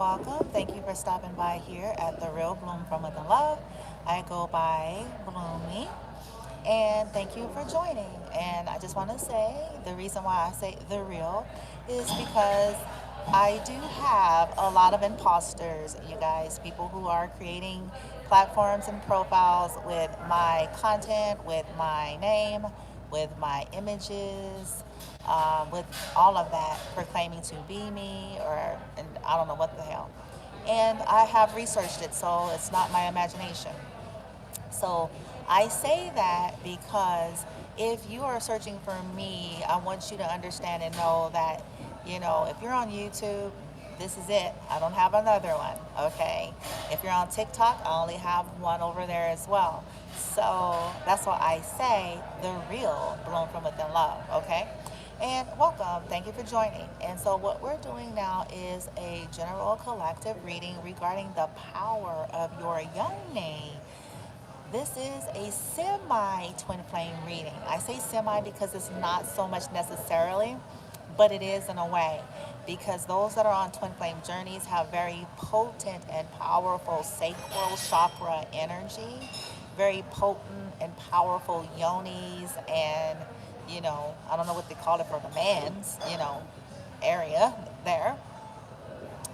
Welcome. Thank you for stopping by here at the Real Bloom from Within Love. I go by Bloomy, and thank you for joining. And I just want to say the reason why I say the real is because I do have a lot of imposters, you guys, people who are creating platforms and profiles with my content, with my name, with my images, with all of that, proclaiming to be me, or and I don't know what the hell. And I have researched it, so it's not my imagination. So I say that because if you are searching for me, I want you to understand and know that, if you're on YouTube, this is it. I don't have another one, okay? If you're on TikTok, I only have one over there as well. So that's why I say the real Blown from Within Love, okay? And welcome. Thank you for joining. And so, what we're doing now is a general collective reading regarding the power of your yoni. This is a semi twin flame reading. I say semi because it's not so much necessarily, but it is in a way. Because those that are on twin flame journeys have very potent and powerful sacral chakra energy, very potent and powerful yonis, and I don't know what they call it for the man's, area there.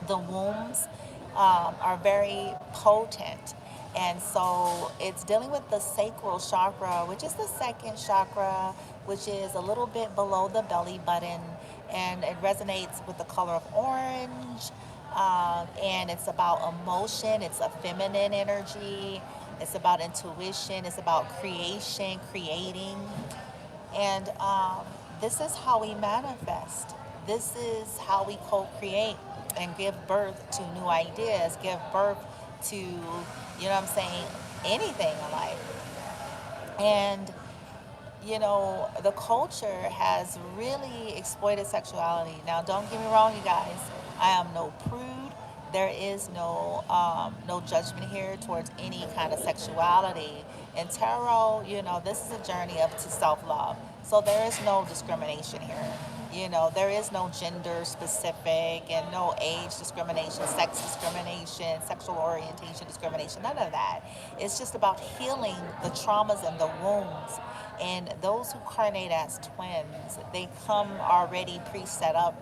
The wombs are very potent. And so it's dealing with the sacral chakra, which is the second chakra, which is a little bit below the belly button. And it resonates with the color of orange. And it's about emotion, it's a feminine energy, it's about intuition, it's about creation, creating. And this is how we manifest. This is how we co create and give birth to new ideas, give birth to, what I'm saying, anything in life. And, the culture has really exploited sexuality. Now, don't get me wrong, you guys. I am no prude. There is no judgment here towards any kind of sexuality. In tarot, this is a journey up to self-love. So there is no discrimination here. There is no gender specific and no age discrimination, sex discrimination, sexual orientation discrimination, none of that. It's just about healing the traumas and the wounds. And those who carnate as twins, they come already pre-set up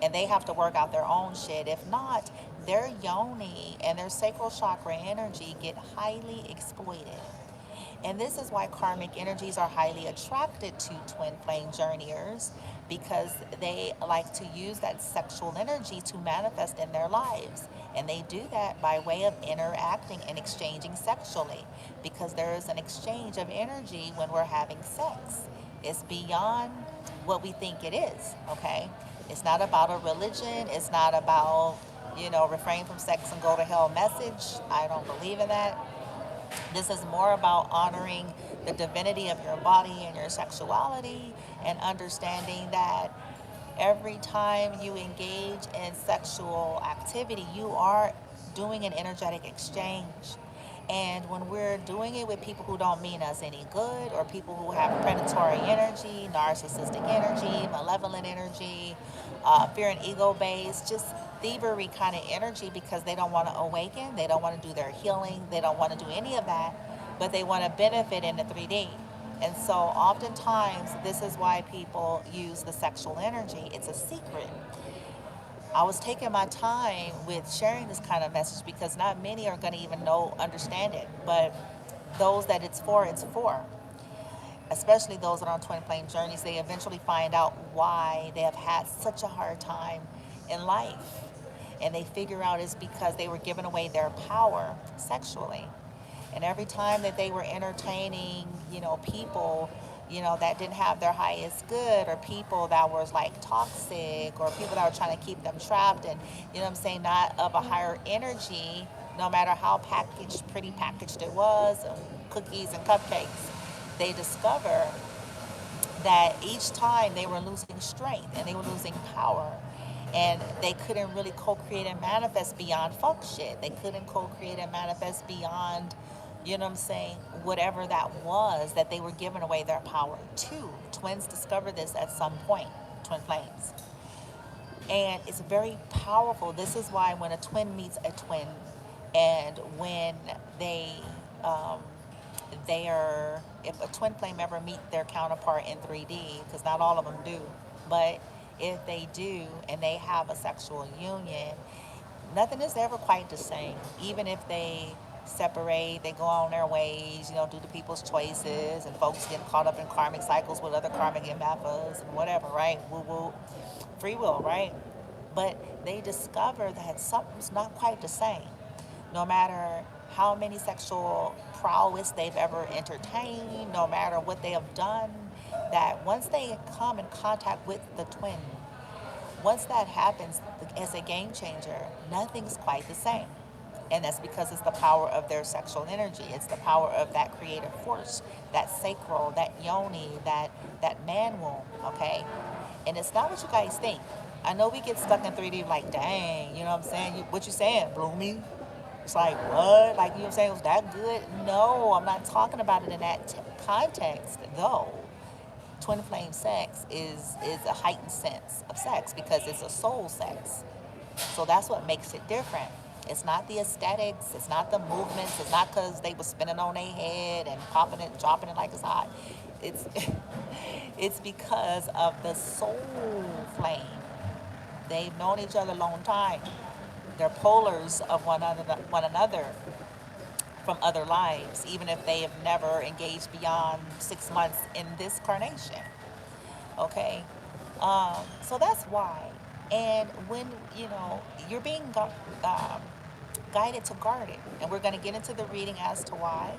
and they have to work out their own shit. If not, their yoni and their sacral chakra energy get highly exploited. And this is why karmic energies are highly attracted to twin flame journeyers, because they like to use that sexual energy to manifest in their lives. And they do that by way of interacting and exchanging sexually, because there is an exchange of energy when we're having sex. It's beyond what we think it is, okay? It's not about a religion. It's not about, refrain from sex and go to hell message. I don't believe in that. This is more about honoring the divinity of your body and your sexuality, and understanding that every time you engage in sexual activity, you are doing an energetic exchange. And when we're doing it with people who don't mean us any good, or people who have predatory energy, narcissistic energy, malevolent energy, fear and ego based, just thievery kind of energy, because they don't want to awaken, they don't want to do their healing, they don't want to do any of that, but they want to benefit in the 3D. And so oftentimes, this is why people use the sexual energy. It's a secret. I was taking my time with sharing this kind of message because not many are going to even understand it. But those that it's for. Especially those that are on twin flame journeys, they eventually find out why they have had such a hard time in life. And they figure out it's because they were giving away their power sexually. And every time that they were entertaining, people, that didn't have their highest good, or people that was like toxic, or people that were trying to keep them trapped and, what I'm saying, not of a higher energy, no matter how pretty packaged it was, cookies and cupcakes, they discover that each time they were losing strength and they were losing power, and they couldn't really co-create and manifest beyond fuck shit. They couldn't co-create and manifest beyond, what I'm saying, whatever that was that they were giving away their power to. Twins discovered this at some point, twin flames. And it's very powerful. This is why when a twin meets a twin, and when they um, they are, if a twin flame ever meet their counterpart in 3D, because not all of them do, but if they do and they have a sexual union, nothing is ever quite the same. Even if they separate, they go on their ways, due to people's choices, and folks get caught up in karmic cycles with other karmic MFers and whatever, right? Woo woo. Free will, right? But they discover that something's not quite the same. No matter how many sexual prowess they've ever entertained, no matter what they have done, that once they come in contact with the twin, once that happens as a game changer, nothing's quite the same. And that's because it's the power of their sexual energy. It's the power of that creative force, that sacral, that yoni, that man womb, okay? And it's not what you guys think. I know we get stuck in 3D like, dang, you know what I'm saying? What you saying, Bloomy? It's like, what? Like, you know what I'm saying? Was that good? No, I'm not talking about it in that context, though. Twin flame sex is a heightened sense of sex because it's a soul sex. So that's what makes it different. It's not the aesthetics, it's not the movements, it's not because they were spinning on their head and popping it, dropping it like it's hot. It's it's because of the soul flame. They've known each other a long time. They're polars of one another from other lives, even if they have never engaged beyond 6 months in this carnation. Okay, so that's why. And when you're being guided to guard it, and we're going to get into the reading as to why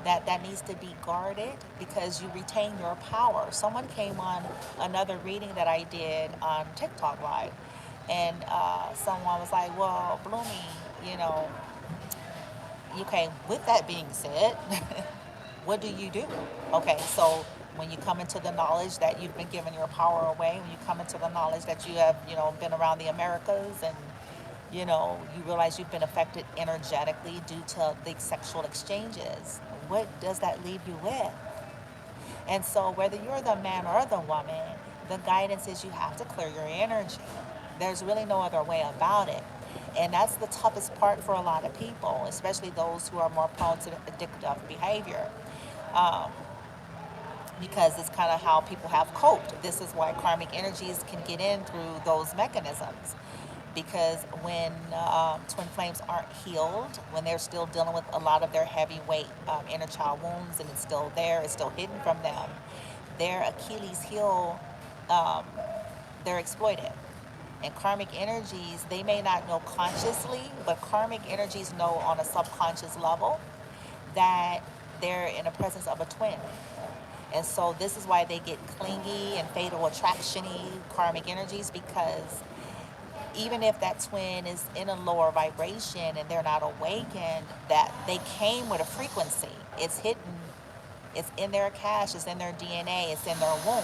that needs to be guarded, because you retain your power. Someone came on another reading that I did on TikTok Live, and someone was like, well, Bloomy, you know, okay, with that being said, what do you do? Okay, so when you come into the knowledge that you've been giving your power away, when you come into the knowledge that you have, been around the Americas, and, you realize you've been affected energetically due to the sexual exchanges, what does that leave you with? And so whether you're the man or the woman, the guidance is you have to clear your energy. There's really no other way about it. And that's the toughest part for a lot of people, especially those who are more prone to addictive behavior. Um, because it's kind of how people have coped. This is why karmic energies can get in through those mechanisms. Because when twin flames aren't healed, when they're still dealing with a lot of their heavyweight inner child wounds, and it's still there, it's still hidden from them, their Achilles heel, um, they're exploited. And karmic energies, they may not know consciously, but karmic energies know on a subconscious level that they're in the presence of a twin. And so this is why they get clingy and fatal attraction-y karmic energies, because even if that twin is in a lower vibration and they're not awakened, that they came with a frequency. It's hidden, it's in their cache, it's in their DNA, it's in their womb.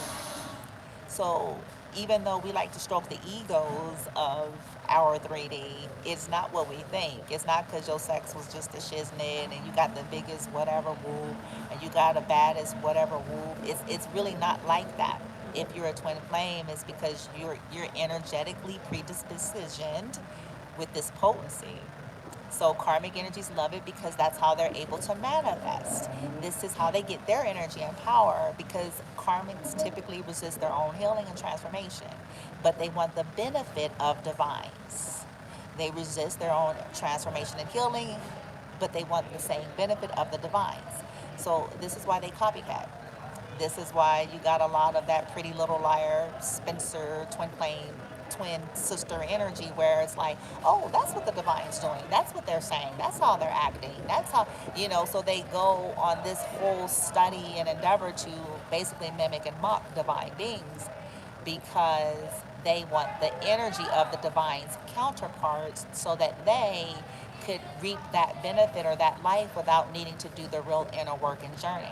So even though we like to stroke the egos of our 3D, it's not what we think. It's not because your sex was just a shiznit and you got the biggest whatever woo and you got a baddest whatever woo. It's really not like that. If you're a twin flame, it's because you're energetically predispositioned with this potency. So karmic energies love it because that's how they're able to manifest. This is how they get their energy and power, because karmics typically resist their own healing and transformation, but they want the benefit of divines. They resist their own transformation and healing, but they want the same benefit of the divines. So this is why they copycat. This is why you got a lot of that Pretty Little Liar, Spencer, twin flame, twin sister energy, where it's like, oh, that's what the divine's doing. That's what they're saying. That's how they're acting. That's how, so they go on this whole study and endeavor to basically mimic and mock divine beings, because they want the energy of the divine's counterparts so that they could reap that benefit or that life without needing to do the real inner work and journey.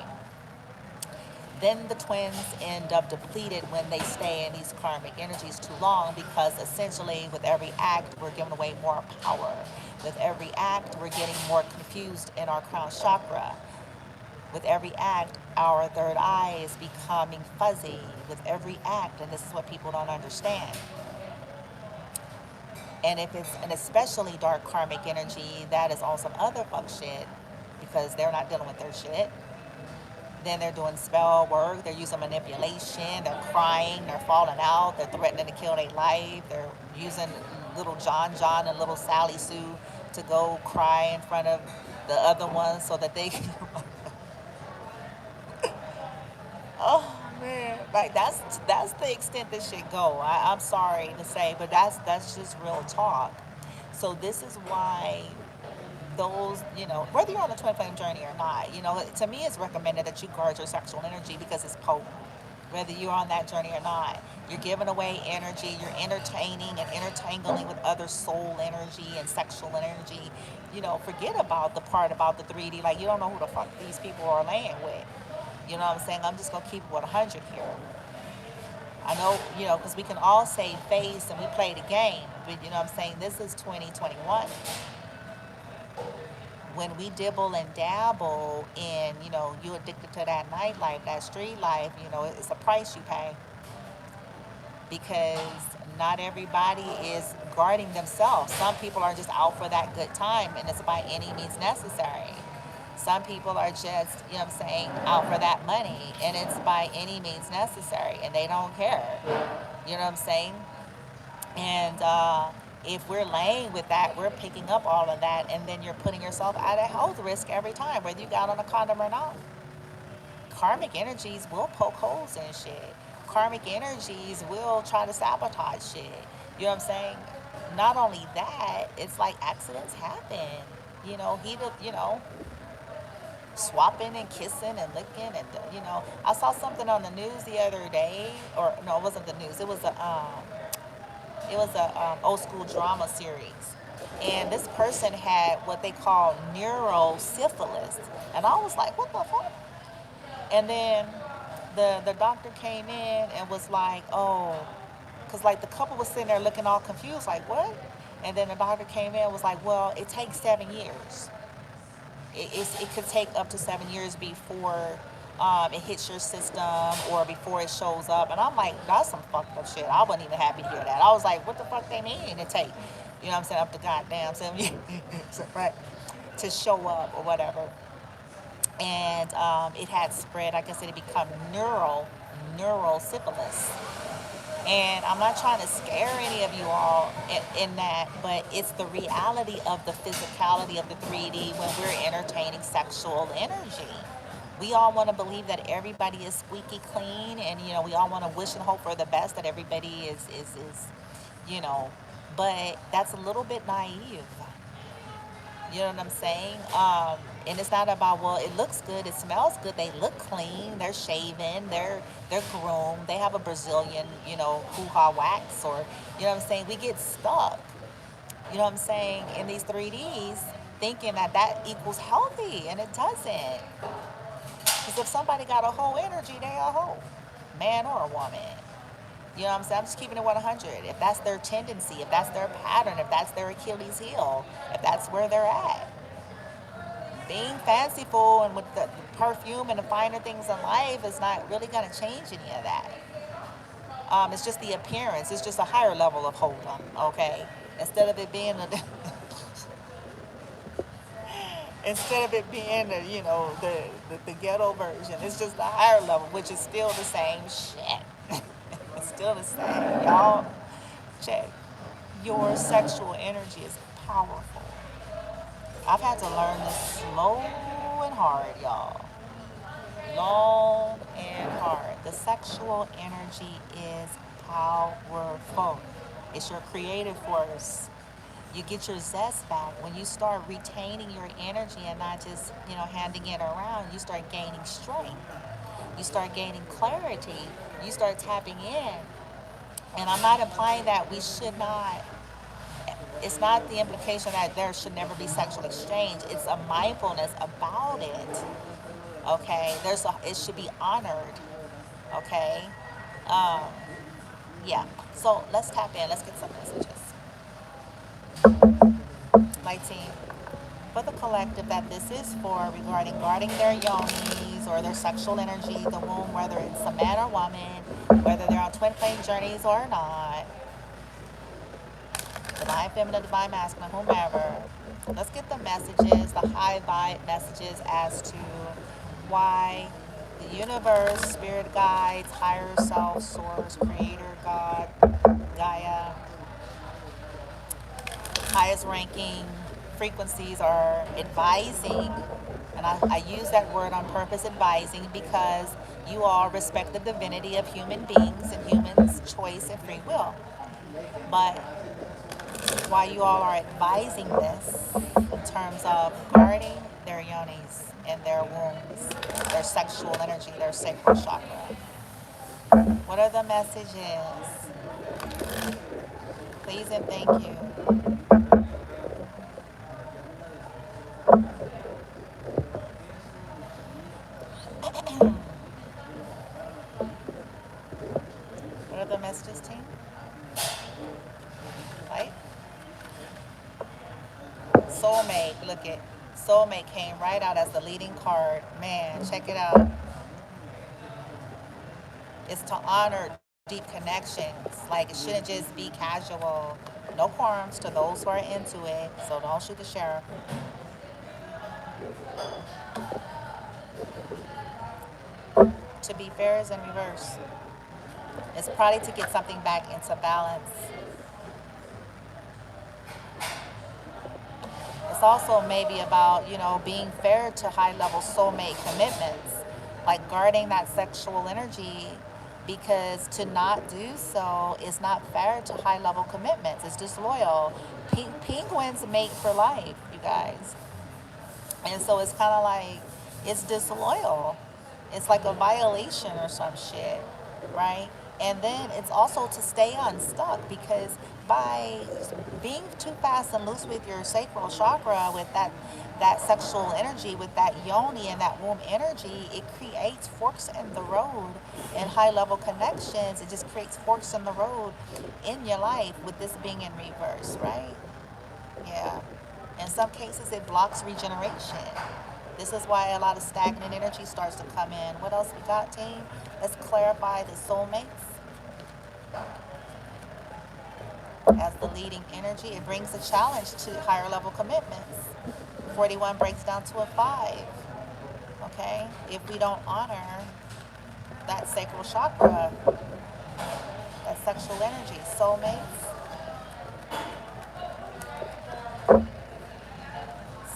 Then the twins end up depleted when they stay in these karmic energies too long, because essentially with every act, we're giving away more power. With every act, we're getting more confused in our crown chakra. With every act, our third eye is becoming fuzzy. With every act, and this is what people don't understand. And if it's an especially dark karmic energy that is on some other fuck shit, because they're not dealing with their shit, then they're doing spell work, they're using manipulation, they're crying, they're falling out, they're threatening to kill their life, they're using little John and little Sally Sue to go cry in front of the other ones so that they can. Oh man, like that's the extent this shit go. I'm sorry to say, but that's just real talk. So this is why those, whether you're on the twin flame journey or not, to me it's recommended that you guard your sexual energy because it's potent. Whether you're on that journey or not, you're giving away energy, you're entertaining and intertangling with other soul energy and sexual energy. Forget about the part about the 3D, like you don't know who the fuck these people are laying with. You know what I'm saying? I'm just going to keep it with 100 here. I know, because we can all say face and we play the game, but you know what I'm saying? This is 2021. When we dibble and dabble in, you addicted to that nightlife, that street life, it's a price you pay. Because not everybody is guarding themselves. Some people are just out for that good time, and it's by any means necessary. Some people are just, out for that money, and it's by any means necessary, and they don't care. You know what I'm saying? And if we're laying with that, we're picking up all of that, and then you're putting yourself at a health risk every time, whether you got on a condom or not. Karmic energies will poke holes in shit. Karmic energies will try to sabotage shit. You know what I'm saying? Not only that, it's like accidents happen. Swapping and kissing and licking, and I saw something on the news the other day, or no, it wasn't the news. It was a old school drama series, and this person had what they call neurosyphilis, and I was like, what the fuck? And then the doctor came in and was like, oh, because like the couple was sitting there looking all confused, like what? And then the doctor came in and was like, well, it takes 7 years. It could take up to 7 years before it hits your system or before it shows up. And I'm like, that's some fucked up shit. I wasn't even happy to hear that. I was like, what the fuck they mean it take, I'm saying, up to goddamn 7 years, right, to show up or whatever. And it had spread. I guess it had become neurosyphilis. And I'm not trying to scare any of you all in that, but it's the reality of the physicality of the 3D when we're entertaining sexual energy. We all want to believe that everybody is squeaky clean, and we all want to wish and hope for the best, that everybody is but that's a little bit naive. You know what I'm saying? And it's not about, well, it looks good, it smells good, they look clean, they're shaven, they're groomed, they have a Brazilian, hoo-ha wax, or, you know what I'm saying? We get stuck, you know what I'm saying, in these 3Ds, thinking that equals healthy, and it doesn't. Because if somebody got a whole energy, they a whole, man or a woman. You know what I'm saying? I'm just keeping it 100. If that's their tendency, if that's their pattern, if that's their Achilles heel, if that's where they're at. Being fanciful and with the perfume and the finer things in life is not really going to change any of that. It's just the appearance. It's just a higher level of hold'em, okay? Instead of it being the ghetto version, it's just the higher level, which is still the same shit. It's still the same. Y'all, check. Your sexual energy is powerful. I've had to learn this slow and hard, y'all. Long and hard. The sexual energy is powerful. It's your creative force. You get your zest back when you start retaining your energy and not just, handing it around. You start gaining strength. You start gaining clarity. You start tapping in. And I'm not implying that we should not. It's not the implication that there should never be sexual exchange. It's a mindfulness about it. Okay? It should be honored. Okay? Yeah. So let's tap in. Let's get some messages. Light team. For the collective that this is for, regarding guarding their yonis or their sexual energy, the womb, whether it's a man or woman, whether they're on twin flame journeys or not. The divine feminine, divine masculine, whomever. Let's get the messages, the high vibe messages as to why the universe, spirit guides, higher self, source, creator, God, Gaia, highest ranking frequencies are advising, and I use that word on purpose, advising, because you all respect the divinity of human beings and humans' choice and free will. But while you all are advising this in terms of guarding their yonis and their wombs, their sexual energy, their sacral chakra, what are the messages? Please and thank you. What are the messages, team? Right? Soulmate, look it. Soulmate came right out as the leading card. Man, check it out. It's to honor deep connections. Like, it shouldn't just be casual. No qualms to those who are into it, so don't shoot the sheriff. To be fair is in reverse. It's probably to get something back into balance. It's also maybe about, being fair to high level soulmate commitments, like guarding that sexual energy, because to not do so is not fair to high level commitments. It's disloyal. Penguins mate for life, you guys. And so it's kind of like, it's disloyal. It's like a violation or some shit, right? And then it's also to stay unstuck, because by being too fast and loose with your sacral chakra, with that sexual energy, with that yoni and that womb energy, it creates forks in the road in high level connections. It just creates forks in the road in your life, with this being in reverse, right? Yeah. In some cases, it blocks regeneration. This is why a lot of stagnant energy starts to come in. What else we got, team? Let's clarify the soulmates as the leading energy. It brings a challenge to higher level commitments. 41 breaks down to a 5. Okay? If we don't honor that sacral chakra, that sexual energy, soulmates,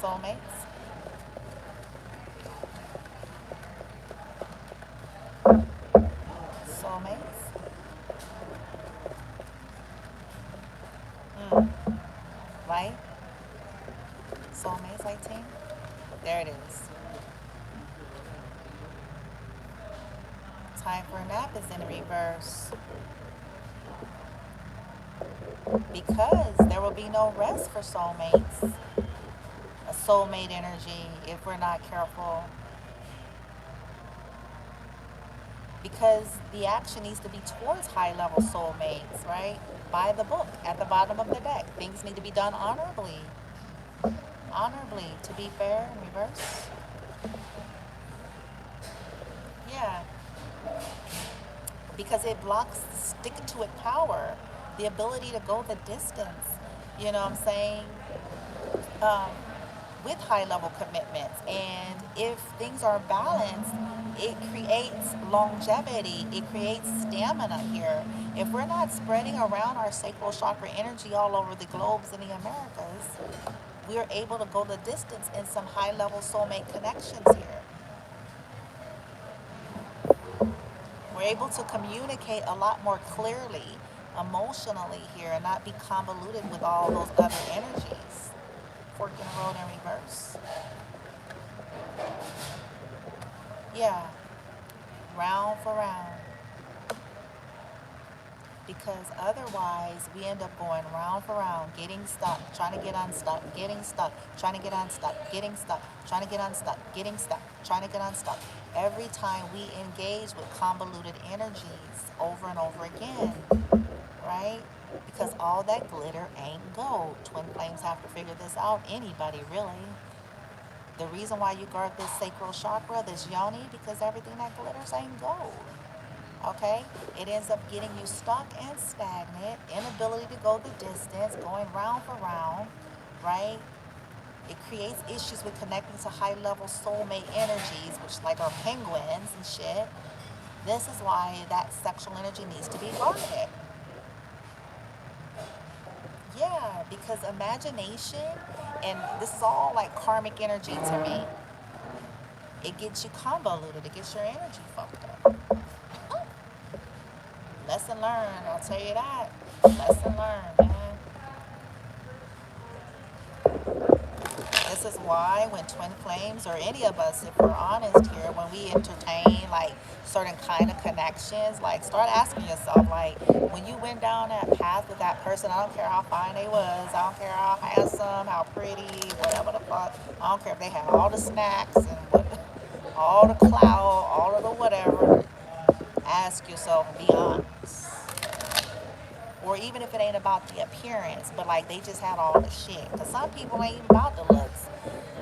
soulmates, soulmates. Right? Soulmates, 18. There it is. Time for a nap is in reverse, because there will be no rest for soulmates. A soulmate energy, if we're not careful. Because the action needs to be towards high level soulmates, right? By the book, at the bottom of the deck. Things need to be done honorably. Honorably, to be fair, in reverse. Yeah. Because it blocks the stick to it power, the ability to go the distance. You know what I'm saying? Um, with high level commitments. And if things are balanced, it creates longevity, it creates stamina here. If we're not spreading around our sacral chakra energy all over the globes in the Americas, we're able to go the distance in some high level soulmate connections here. We're able to communicate a lot more clearly, emotionally here, and not be convoluted with all those other energies. Fork in the road in reverse. Yeah, round for round. Because otherwise, we end up going round for round, getting stuck, trying to get unstuck, getting stuck, trying to get unstuck, getting stuck, trying to get unstuck, getting stuck, trying to get unstuck. Every time we engage with convoluted energies over and over again, right? Because all that glitter ain't gold. Twin flames have to figure this out. Anybody, really. The reason why you guard this sacral chakra, this yoni, because everything that glitters ain't gold. Okay? It ends up getting you stuck and stagnant, inability to go the distance, going round for round, right? It creates issues with connecting to high level soulmate energies, which like are penguins and shit. This is why that sexual energy needs to be guarded. Yeah, because imagination, and this is all like karmic energy to me, it gets you convoluted, it gets your energy fucked up. Lesson learned, I'll tell you that. Lesson learned, man. This is why when twin flames, or any of us, if we're honest here, when we entertain like certain kind of connections, like start asking yourself, like when you went down that path with that person, I don't care how fine they was, I don't care how handsome, how pretty, whatever the fuck, I don't care if they had all the snacks and all the clout, all of the whatever. Ask yourself and be honest. Or even if it ain't about the appearance, but like they just had all the shit. Because some people ain't even about the looks.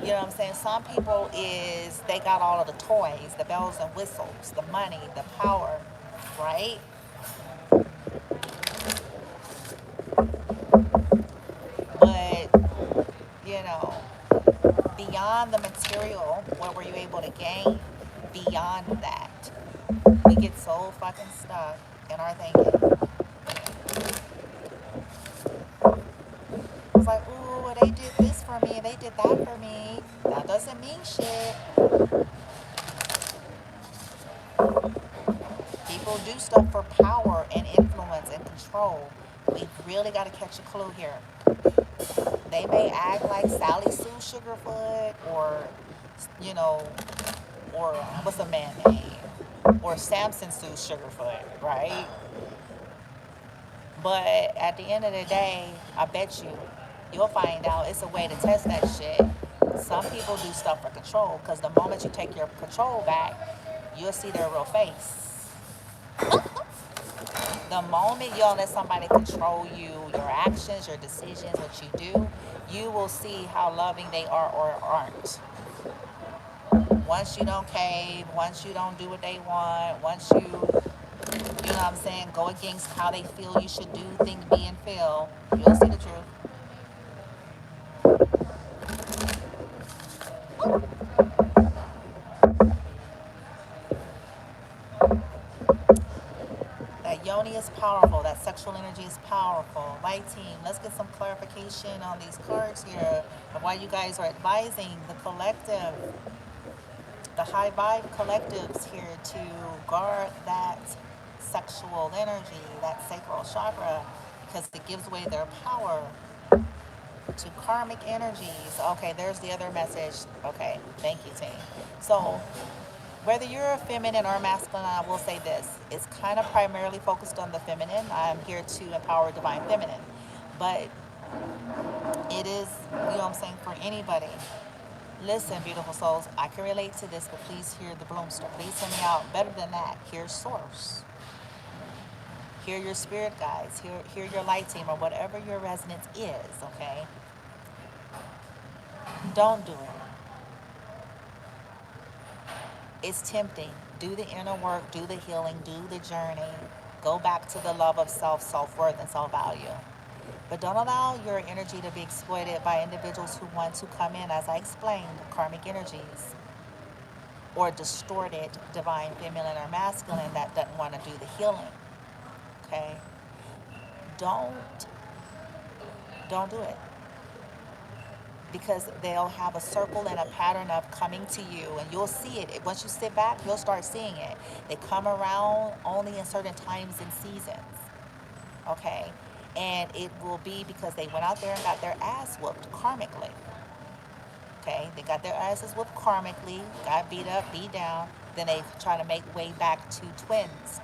You know what I'm saying? Some people is they got all of the toys, the bells and whistles, the money, the power, right? But, you know, beyond the material, what were you able to gain beyond that? We get so fucking stuck in our thinking. It's like, ooh, well, they did this for me, they did that for me. That doesn't mean shit. People do stuff for power and influence and control. We really got to catch a clue here. They may act like Sally Sue Sugarfoot, or, you know, or what's a man name? Or Samson Sue Sugarfoot, right? But at the end of the day, I bet you'll find out it's a way to test that shit. Some people do stuff for control, because the moment you take your control back, you'll see their real face. The moment you don't let somebody control you, your actions, your decisions, what you do, you will see how loving they are or aren't. Once you don't cave, once you don't do what they want, once you know what I'm saying, go against how they feel you should do, think, be, and feel, you'll see the truth. That Yoni is powerful. That sexual energy is powerful. Light team, let's get some clarification on these cards here of why you guys are advising the collective, the high vibe collectives here to guard that sexual energy, that sacral chakra, because it gives away their power to karmic energies. Okay, there's the other message. Okay, thank you, team. So, whether you're a feminine or masculine, I will say this: it's kind of primarily focused on the feminine. I'm here to empower divine feminine, but it is, you know what I'm saying, for anybody. Listen, beautiful souls, I can relate to this, but please hear the bloomster. Please hear me out. Better than that, hear source. Hear your spirit guides. Hear your light team, or whatever your resonance is, okay? Don't do it. It's tempting. Do the inner work, do the healing, do the journey. Go back to the love of self, self-worth, and self-value. But don't allow your energy to be exploited by individuals who want to come in, as I explained, karmic energies, or distorted divine feminine or masculine that doesn't want to do the healing. Okay? Don't don't do it. Because they'll have a circle and a pattern of coming to you, and you'll see it. Once you sit back, you'll start seeing it. They come around only in certain times and seasons. Okay? And it will be because they went out there and got their ass whooped karmically. Okay? They got their asses whooped karmically, got beat up, beat down. Then they try to make way back to twins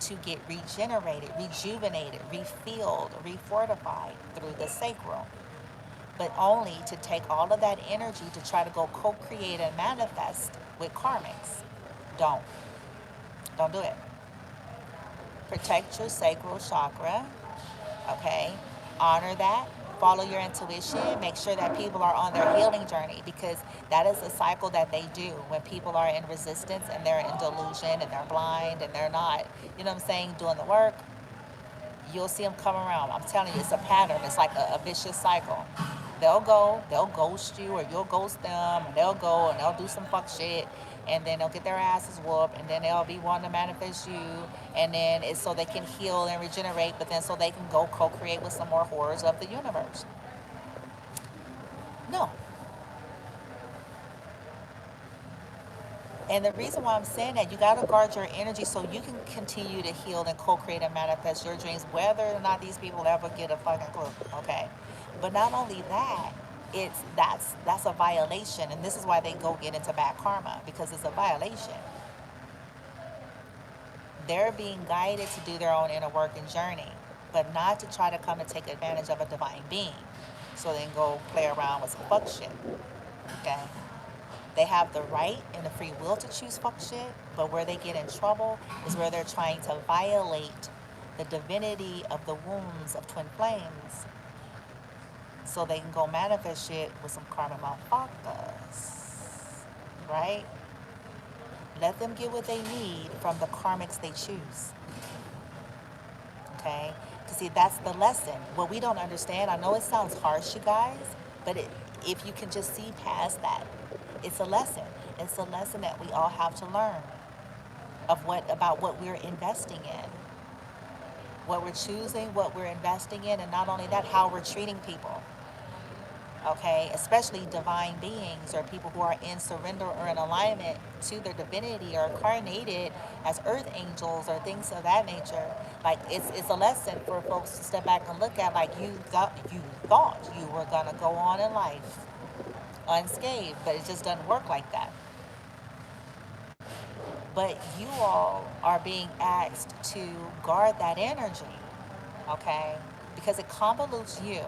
to get regenerated, rejuvenated, refilled, refortified through the sacral. But only to take all of that energy to try to go co-create and manifest with karmics. Don't. Don't do it. Protect your sacral chakra. Okay? Honor that. follow your intuition. Make sure that people are on their healing journey, because that is a cycle that they do when people are in resistance and they're in delusion and they're blind and they're not, you know what I'm saying, doing the work. You'll see them come around. I'm telling you, it's a pattern. It's like a vicious cycle. They'll ghost you, or you'll ghost them, and they'll go and they'll do some fuck shit, and then they'll get their asses whooped, and then they'll be wanting to manifest you, and then it's so they can heal and regenerate, but then so they can go co-create with some more horrors of the universe. No. And the reason why I'm saying that, you got to guard your energy so you can continue to heal and co-create and manifest your dreams, whether or not these people ever get a fucking clue, okay? But not only that, that's a violation, and this is why they go get into bad karma, because it's a violation. They're being guided to do their own inner work and journey, but not to try to come and take advantage of a divine being, so they can go play around with some fuck shit, okay? They have the right and the free will to choose fuck shit, but where they get in trouble is where they're trying to violate the divinity of the wombs of twin flames, so they can go manifest shit with some karma motherfuckers, right? Let them get what they need from the karmics they choose, okay? Because see, that's the lesson. What we don't understand, I know it sounds harsh, you guys, but if you can just see past that, it's a lesson. It's a lesson that we all have to learn about what we're investing in, what we're choosing, what we're investing in, and not only that, how we're treating people, okay? Especially divine beings, or people who are in surrender or in alignment to their divinity, or incarnated as earth angels or things of that nature. Like, it's a lesson for folks to step back and look at, like, you thought you were gonna go on in life unscathed, but it just doesn't work like that. But you all are being asked to guard that energy, okay? Because it convolutes you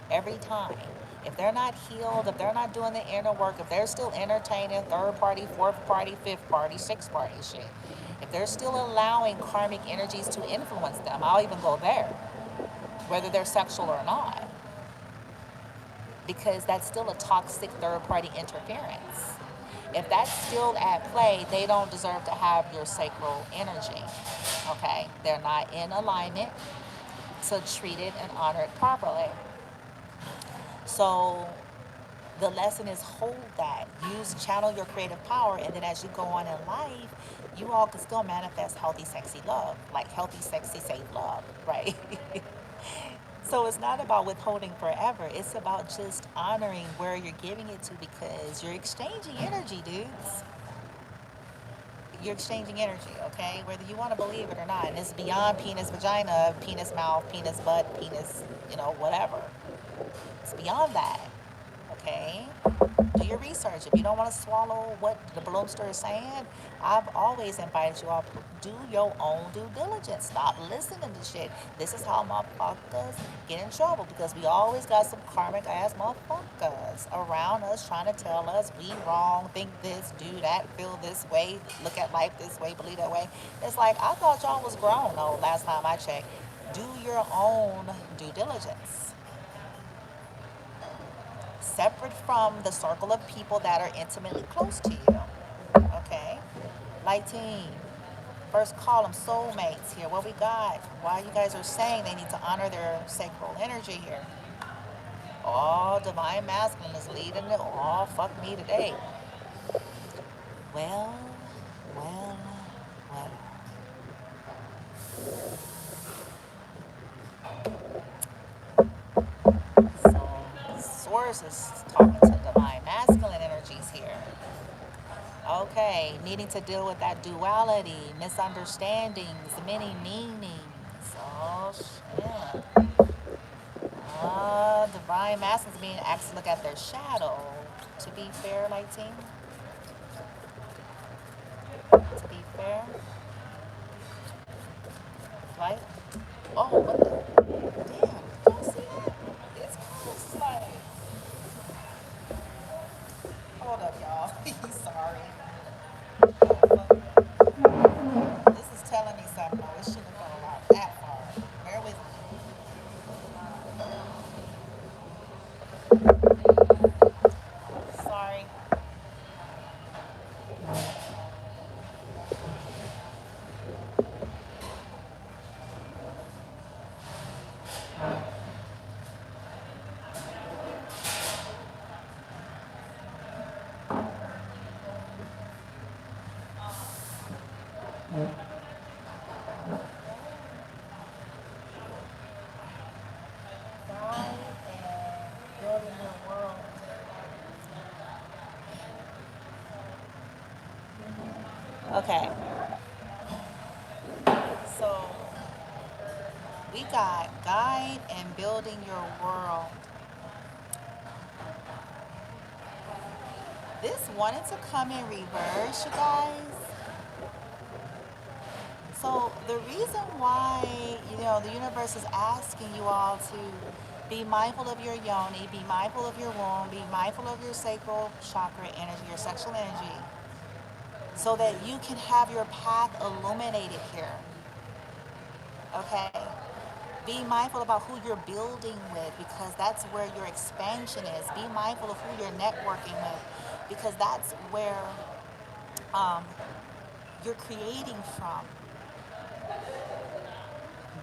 every time. If they're not healed, if they're not doing the inner work, if they're still entertaining third party, fourth party, fifth party, sixth party shit, if they're still allowing karmic energies to influence them, I'll even go there, whether they're sexual or not, because that's still a toxic third-party interference. If that's still at play, they don't deserve to have your sacral energy, okay? They're not in alignment, so treat it and honor it properly. So the lesson is hold that. Channel your creative power, and then as you go on in life, you all can still manifest healthy, sexy love, like healthy, sexy, safe love, right? So it's not about withholding forever. It's about just honoring where you're giving it to, because you're exchanging energy, dudes. You're exchanging energy, okay? Whether you want to believe it or not. And it's beyond penis, vagina, penis, mouth, penis, butt, penis, whatever. It's beyond that, okay? Do your research. If you don't want to swallow what the Bloomster is saying, I've always invited you all to do your own due diligence. Stop listening to shit. This is how motherfuckers get in trouble, because we always got some karmic ass motherfuckers around us trying to tell us we wrong, think this, do that, feel this way, look at life this way, believe that way. It's like, I thought y'all was grown. No, last time I checked. Do your own due diligence, separate from the circle of people that are intimately close to you, okay? Light team, first call them soulmates here. What we got? Why you guys are saying they need to honor their sacral energy here? Oh, divine masculine is leading it. Oh, fuck me today. Well. So, Source is talking to divine masculine energies here. Okay, needing to deal with that duality, misunderstandings, many meanings. Oh, shit. Divine masculines being asked to look at their shadow. To be fair, light team. To be fair. Right? Oh, what the? Damn, don't see that? It's close, like. Hold up, y'all. Sorry. This is telling me something. It shouldn't have gone out that far. Bear with me. Guide and building your world. Okay, so we got guide and building your world. This wanted to come in reverse, you guys. So the reason why, the universe is asking you all to be mindful of your yoni, be mindful of your womb, be mindful of your sacral chakra energy, your sexual energy, so that you can have your path illuminated here. Okay? Be mindful about who you're building with, because that's where your expansion is. Be mindful of who you're networking with, because that's where um, you're creating from.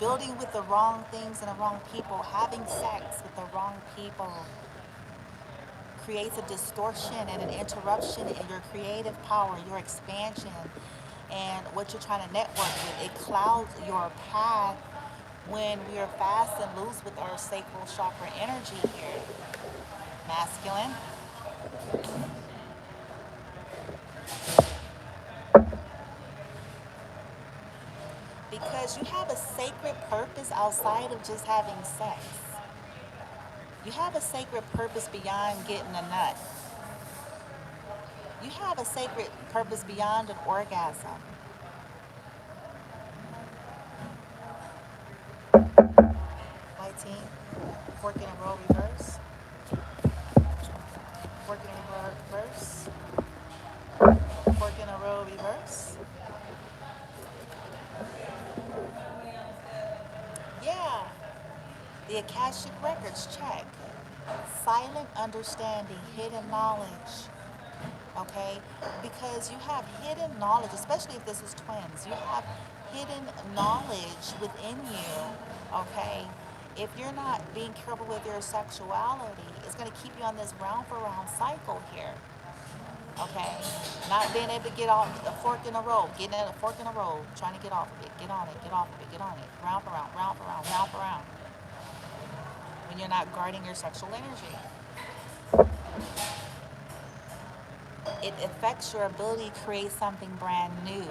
Building with the wrong things and the wrong people, having sex with the wrong people creates a distortion and an interruption in your creative power, your expansion, and what you're trying to network with. It clouds your path when we are fast and loose with our sacral chakra energy here. Masculine. Because you have a sacred purpose outside of just having sex. You have a sacred purpose beyond getting a nut. You have a sacred purpose beyond an orgasm. White team, fork in a row reverse. Fork in a row reverse. Fork in a row reverse. Yeah, the Akashic Records check. Silent understanding, hidden knowledge. Okay? Because you have hidden knowledge, especially if this is twins. You have hidden knowledge within you. Okay? If you're not being careful with your sexuality, it's going to keep you on this round for round cycle here. Okay? Not being able to get off a fork in a row, getting at a fork in a row, trying to get off of it, get on it, get off of it, get on it, round for round, round for round, round for round. When you're not guarding your sexual energy, it affects your ability to create something brand new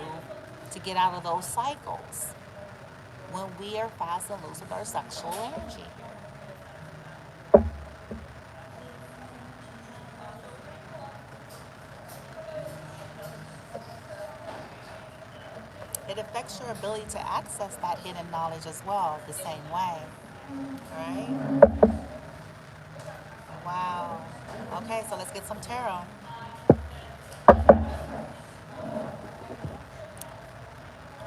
to get out of those cycles when we are fast and loose with our sexual energy here. It affects your ability to access that hidden knowledge as well, the same way. Right? Wow. Okay, so let's get some tarot.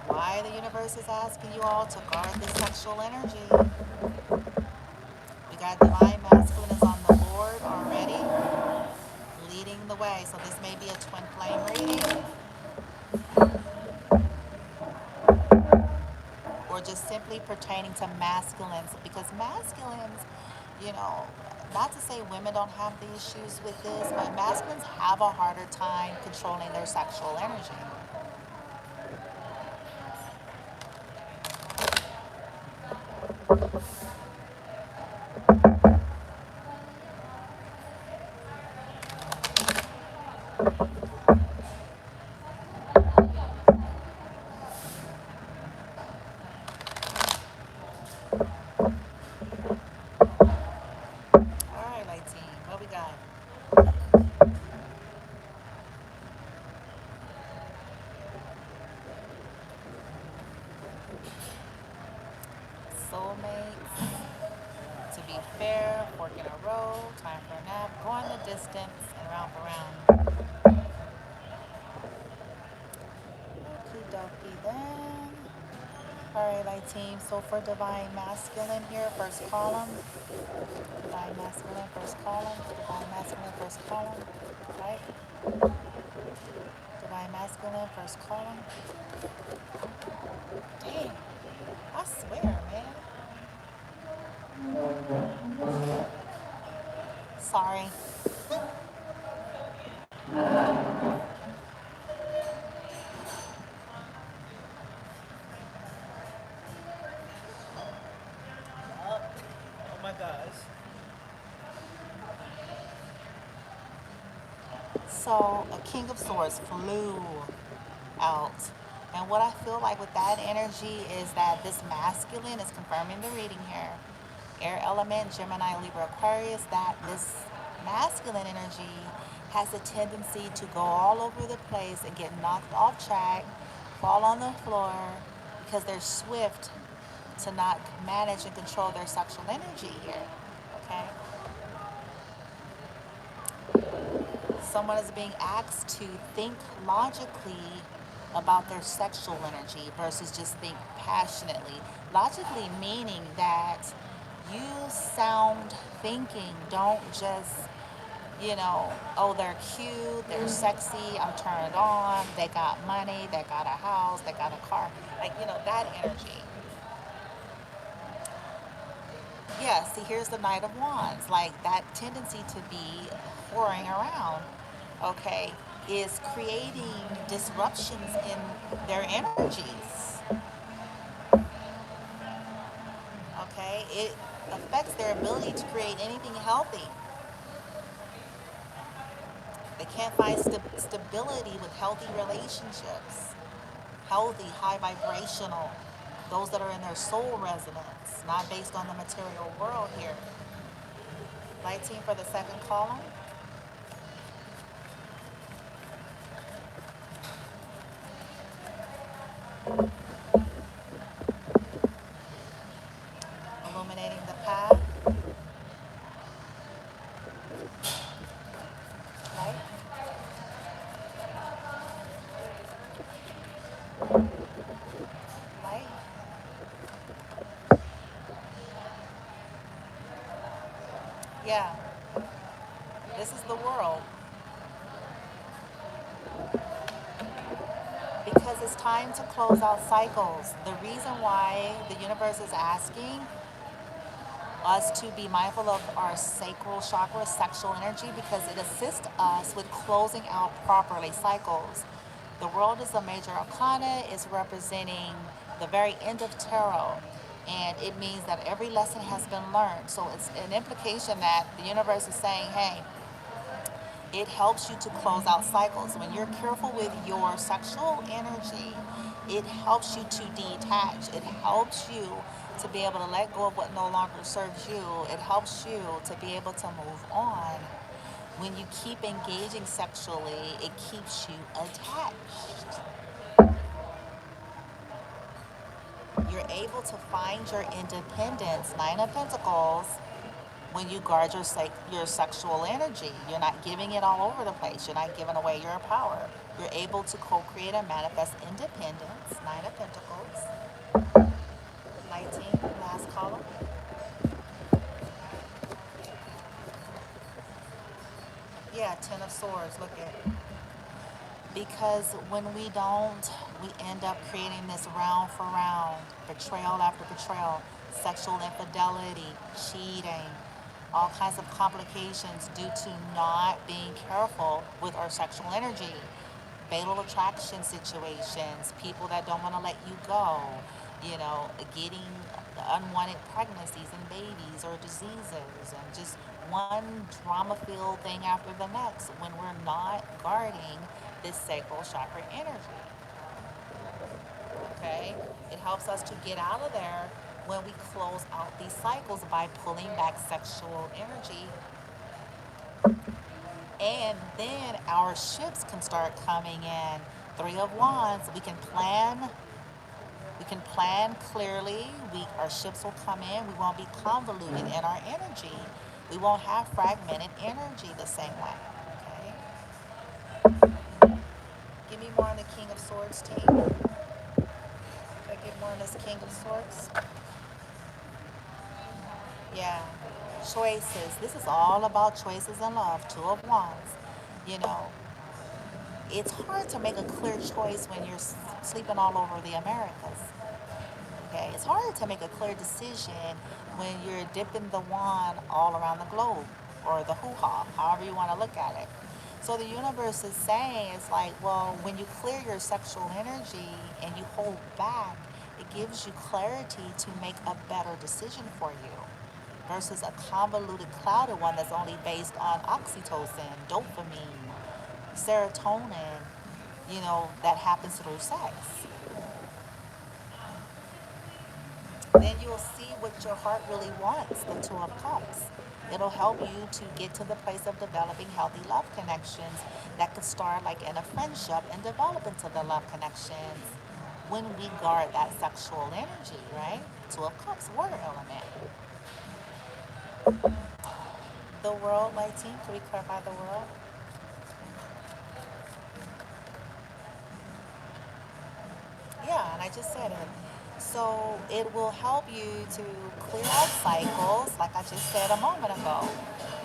Why the universe is asking you all to guard the sexual energy. We got divine masculine is on the board already, leading the way. So this may be a twin flame reading, or just simply pertaining to masculines, because masculines, you know, not to say women don't have the issues with this, but masculines have a harder time controlling their sexual energy. All right, light team, what we got? Soulmates, to be fair, fork in a row, time for a nap, going the distance, and round for round. Okie dokie then. All right, light team, so for divine masculine here, first column. Divine masculine, first column. Divine masculine, first column. Right? Divine masculine, first column. Dang, I swear, man. Sorry. So a King of Swords flew out. And what I feel like with that energy is that this masculine is confirming the reading here. Air element, Gemini, Libra, Aquarius, that this masculine energy has a tendency to go all over the place and get knocked off track, fall on the floor, because they're swift to not manage and control their sexual energy here. Okay? Someone is being asked to think logically about their sexual energy versus just think passionately. Logically meaning that you sound thinking, don't just, oh, they're cute, they're sexy, I'm turned on, they got money, they got a house, they got a car. Like, that energy. Yeah, see, here's the Knight of Wands. Like that tendency to be whoring around, okay, is creating disruptions in their energies. Okay, it affects their ability to create anything healthy. They can't find stability with healthy relationships, healthy, high vibrational, those that are in their soul resonance, not based on the material world here. Light team for the second column. Illuminating the path. Light. Light. Yeah, this is the world. Because it's time to close out cycles. The reason why the universe is asking us to be mindful of our sacral chakra, sexual energy, because it assists us with closing out properly cycles. The world is a major arcana, is representing the very end of tarot. And it means that every lesson has been learned. So it's an implication that the universe is saying, hey, it helps you to close out cycles. When you're careful with your sexual energy, it helps you to detach. It helps you to be able to let go of what no longer serves you. It helps you to be able to move on. When you keep engaging sexually, it keeps you attached. You're able to find your independence, Nine of Pentacles, when you guard your sexual energy. You're not giving it all over the place. You're not giving away your power. You're able to co-create and manifest independence. Nine of Pentacles. 19, last column. Yeah, Ten of Swords. Look at it. Because when we don't, we end up creating this round for round, betrayal after betrayal, sexual infidelity, cheating, all kinds of complications due to not being careful with our sexual energy. Fatal attraction situations, people that don't want to let you go, getting unwanted pregnancies and babies or diseases, and just one drama filled thing after the next when we're not guarding this sacral chakra energy. Okay? It helps us to get out of there when we close out these cycles by pulling back sexual energy. And then our ships can start coming in. Three of Wands, we can plan clearly. Our ships will come in. We won't be convoluted in our energy. We won't have fragmented energy the same way. Okay? Give me more on the King of Swords team. Can I get more on this King of Swords? Yeah. Choices. This is all about choices in love. Two of Wands. You know, it's hard to make a clear choice when you're sleeping all over the Americas. Okay, it's hard to make a clear decision when you're dipping the wand all around the globe, or the hoo-ha, however you want to look at it. So the universe is saying, it's like, well, when you clear your sexual energy and you hold back, it gives you clarity to make a better decision for you versus a convoluted, clouded one that's only based on oxytocin, dopamine, serotonin, that happens through sex. Then you'll see what your heart really wants, the Two of Cups. It'll help you to get to the place of developing healthy love connections that could start like in a friendship and develop into the love connections when we guard that sexual energy, right? Two of Cups, water element. The world, lighting, can we clarify the world? Yeah, and I just said it. So it will help you to clear out cycles, like I just said a moment ago.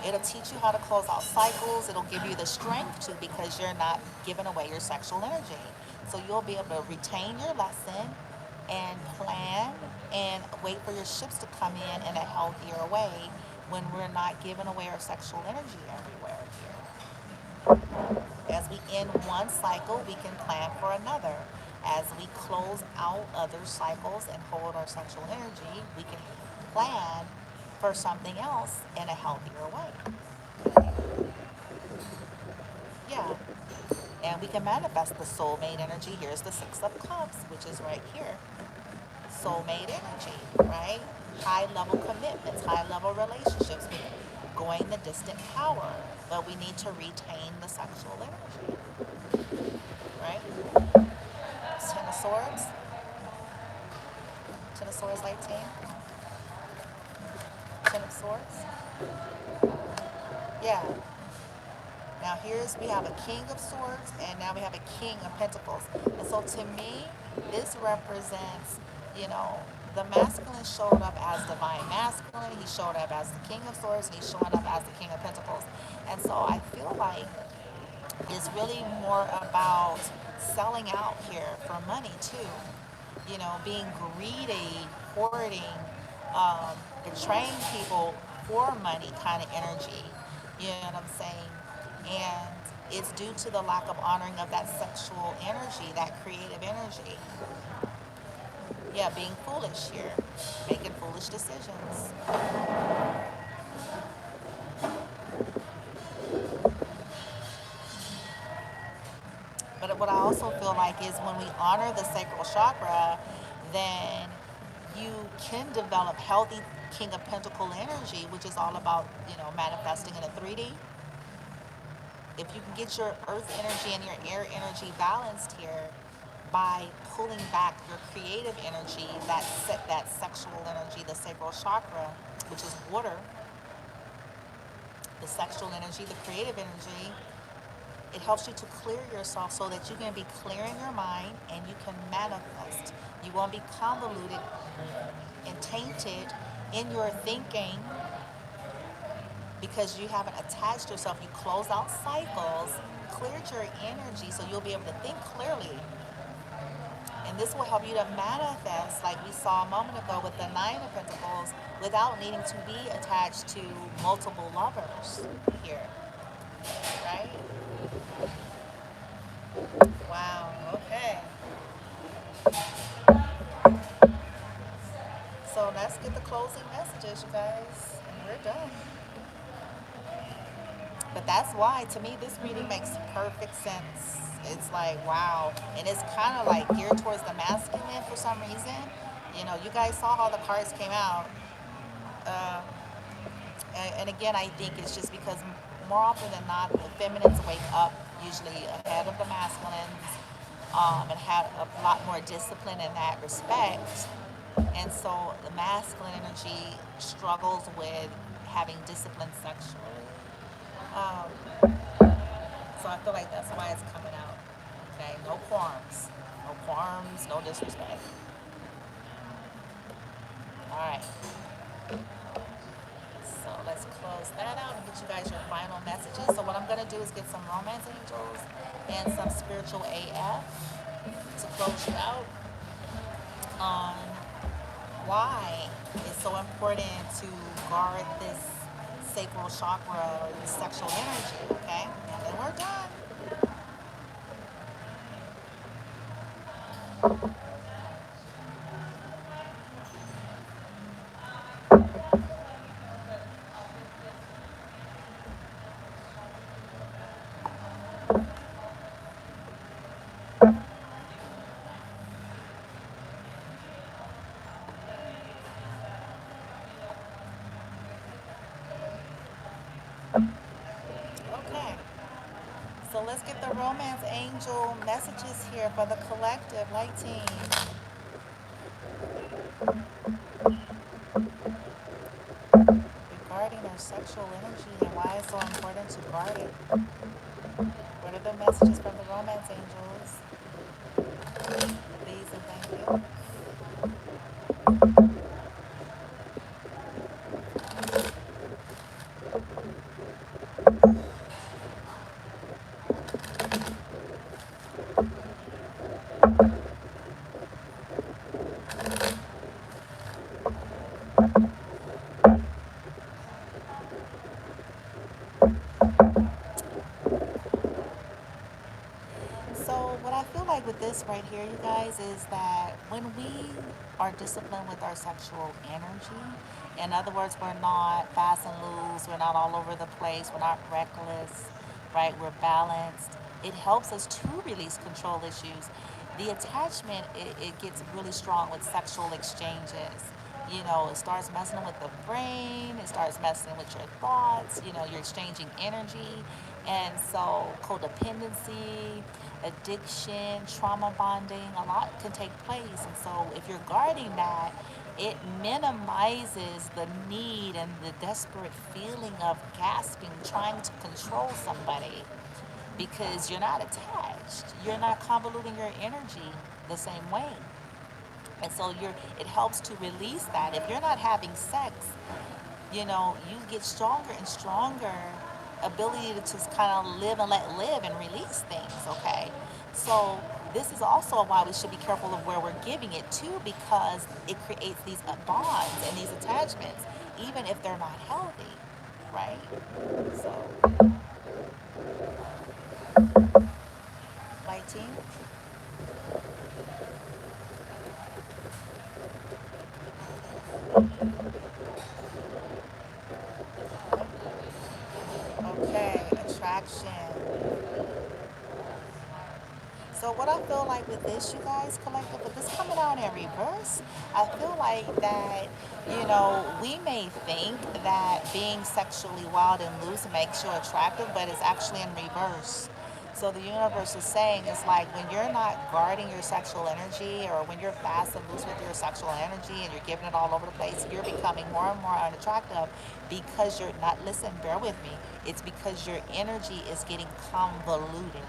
It'll teach you how to close out cycles. It'll give you the strength to, because you're not giving away your sexual energy. So you'll be able to retain your lesson and plan and wait for your ships to come in a healthier way when we're not giving away our sexual energy everywhere here. As we end one cycle, we can plan for another. As we close out other cycles and hold our sexual energy, we can plan for something else in a healthier way. Yeah. And we can manifest the soulmate energy. Here's the Six of Cups, which is right here. Soulmate energy, right? High level commitments, high level relationships, going the distant power. But we need to retain the sexual energy, right? Ten of Swords. Ten of Swords, light team. Ten of Swords. Yeah. Now we have a King of Swords, and now we have a King of Pentacles. And so to me, this represents, the masculine showed up as divine masculine. He showed up as the King of Swords, and he's showing up as the King of Pentacles. And so I feel like it's really more about selling out here for money too. Being greedy, hoarding, betraying people for money kind of energy. You know what I'm saying? And it's due to the lack of honoring of that sexual energy, that creative energy. Yeah, being foolish here, making foolish decisions. But what I also feel like is when we honor the sacral chakra, then you can develop healthy King of Pentacle energy, which is all about, manifesting in a 3D. If you can get your earth energy and your air energy balanced here by pulling back your creative energy, that sexual energy, the sacral chakra, which is water, the sexual energy, the creative energy, it helps you to clear yourself so that you can be clear in your mind and you can manifest. You won't be convoluted and tainted in your thinking because you haven't attached yourself. You close out cycles, cleared your energy so you'll be able to think clearly. And this will help you to manifest, like we saw a moment ago with the Nine of Pentacles, without needing to be attached to multiple lovers here, right? Wow, okay. So let's get the closing messages, you guys, and we're done. But that's why, to me, this reading makes perfect sense. It's like, wow. And it's kind of like geared towards the masculine for some reason. You guys saw how the cards came out. Uh, and again, I think it's just because more often than not, the feminines wake up usually ahead of the masculines, and have a lot more discipline in that respect. And so the masculine energy struggles with having discipline sexually. So I feel like that's why it's coming out. Okay, no qualms. No qualms, no disrespect. All right. So let's close that out and get you guys your final messages. So what I'm going to do is get some romance angels and some spiritual AF to close you out on why it's so important to guard this sacral chakra or the sexual energy, okay? And then we're done. So let's get the romance angel messages here for the collective light team regarding our sexual energy and why it's so important to guard it. What are the messages from the romance angels? Please and thank you. So, what I feel like with this right here, you guys, is that when we are disciplined with our sexual energy, in other words, we're not fast and loose, we're not all over the place, we're not reckless, right? We're balanced. It helps us to release control issues. The attachment, it gets really strong with sexual exchanges. It starts messing with the brain, it starts messing with your thoughts, you're exchanging energy. And so, codependency, addiction, trauma bonding, a lot can take place. And so, if you're guarding that, it minimizes the need and the desperate feeling of gasping, trying to control somebody because you're not attached. You're not convoluting your energy the same way. And so it helps to release that. If you're not having sex, you get stronger and stronger ability to just kind of live and let live and release things, okay? So this is also why we should be careful of where we're giving it to, because it creates these bonds and these attachments, even if they're not healthy, right? So, light team. Okay, attraction. So what I feel like with this, you guys, collective, with this coming out in reverse, I feel like that, we may think that being sexually wild and loose makes you attractive, but it's actually in reverse. So the universe is saying it's like when you're not guarding your sexual energy, or when you're fast and loose with your sexual energy and you're giving it all over the place, you're becoming more and more unattractive because you're not, listen, bear with me. It's because your energy is getting convoluted.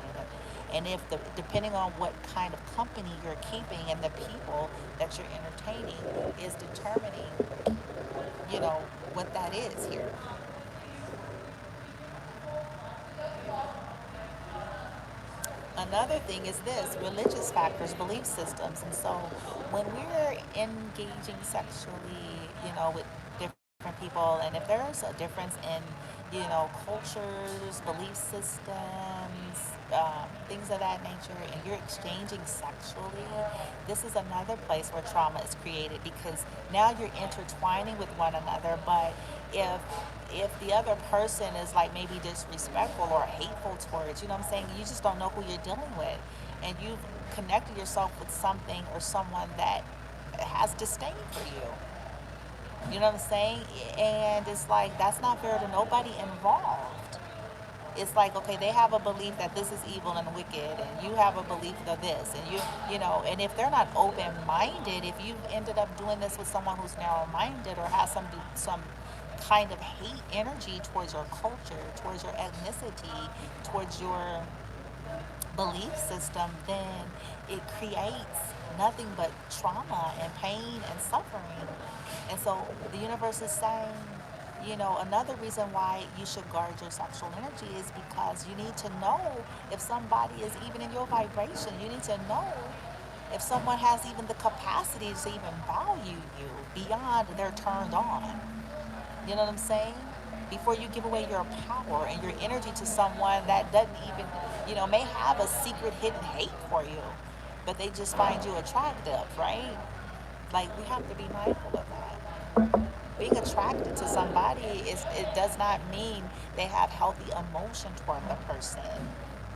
And if depending on what kind of company you're keeping and the people that you're entertaining is determining, what that is here. Another thing is this: religious factors, belief systems. And so when we're engaging sexually, with different people, and if there's a difference in, cultures, belief systems, things of that nature, and you're exchanging sexually, this is another place where trauma is created, because now you're intertwining with one another. But if if the other person is like maybe disrespectful or hateful towards, you know what I'm saying, you just don't know who you're dealing with, and you've connected yourself with something or someone that has disdain for you. You know what I'm saying? And it's like that's not fair to nobody involved. It's like, okay, they have a belief that this is evil and wicked, and you have a belief of this, and and if they're not open-minded, if you've ended up doing this with someone who's narrow-minded or has some kind of hate energy towards your culture, towards your ethnicity, towards your belief system, then it creates nothing but trauma and pain and suffering. And so the universe is saying, another reason why you should guard your sexual energy is because you need to know if somebody is even in your vibration. You need to know if someone has even the capacity to even value you beyond they're turned on. You know what I'm saying? Before you give away your power and your energy to someone that doesn't even, may have a secret hidden hate for you, but they just find you attractive, right? Like, we have to be mindful of that. Being attracted to somebody it does not mean they have healthy emotion toward the person,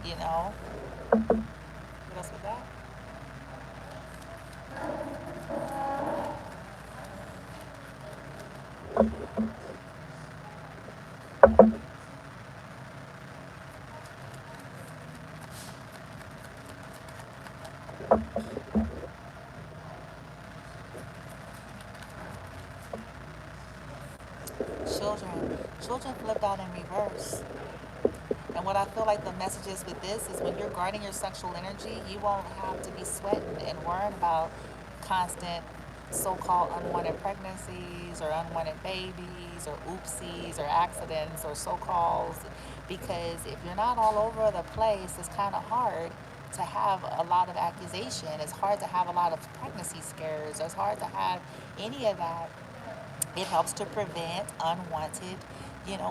you know? What else with that? Children flipped out in reverse. And what I feel like the message is with this is when you're guarding your sexual energy, you won't have to be sweating and worrying about constant so-called unwanted pregnancies or unwanted babies or oopsies or accidents or so-calls. Because if you're not all over the place, it's kind of hard to have a lot of accusation. It's hard to have a lot of pregnancy scares. It's hard to have any of that. It helps to prevent unwanted,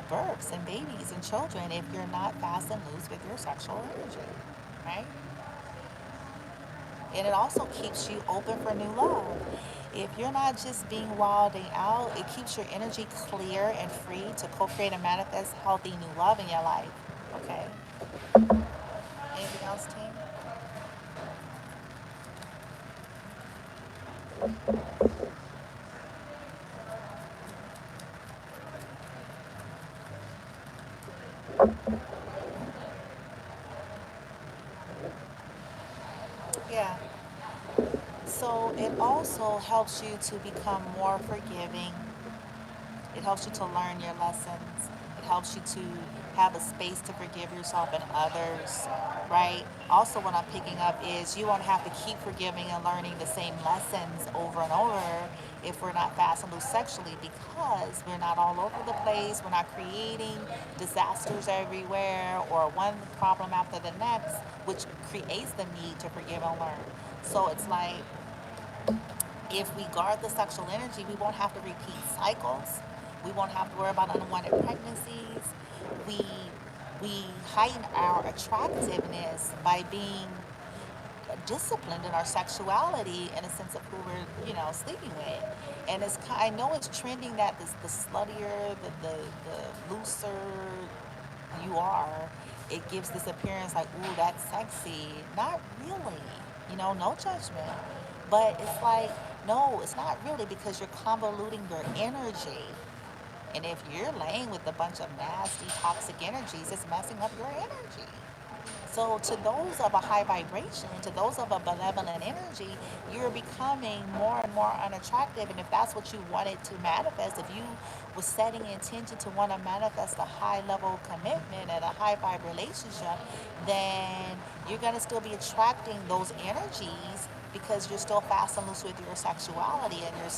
births and babies and children if you're not fast and loose with your sexual energy, right? And it also keeps you open for new love. If you're not just being wilding out, it keeps your energy clear and free to co-create and manifest healthy new love in your life. Okay. Anything else, team? Yeah. So it also helps you to become more forgiving. It helps you to learn your lessons. It helps you to have a space to forgive yourself and others, right? Also, what I'm picking up is you won't have to keep forgiving and learning the same lessons over and over if we're not fast and loose sexually because we're not all over the place. We're not creating disasters everywhere or one problem after the next, which creates the need to forgive and learn. So it's like if we guard the sexual energy, we won't have to repeat cycles. We won't have to worry about unwanted pregnancies. We we heighten our attractiveness by being disciplined in our sexuality in a sense of who we're sleeping with. And I know it's trending that the sluttier, the looser you are, it gives this appearance like, ooh, that's sexy. Not really, no judgment. But it's like, no, it's not really because you're convoluting your energy. And if you're laying with a bunch of nasty, toxic energies, it's messing up your energy. So to those of a high vibration, to those of a benevolent energy, you're becoming more and more unattractive. And if that's what you wanted to manifest, if you was setting intention to want to manifest a high level commitment and a high vibe relationship, then you're going to still be attracting those energies because you're still fast and loose with your sexuality and your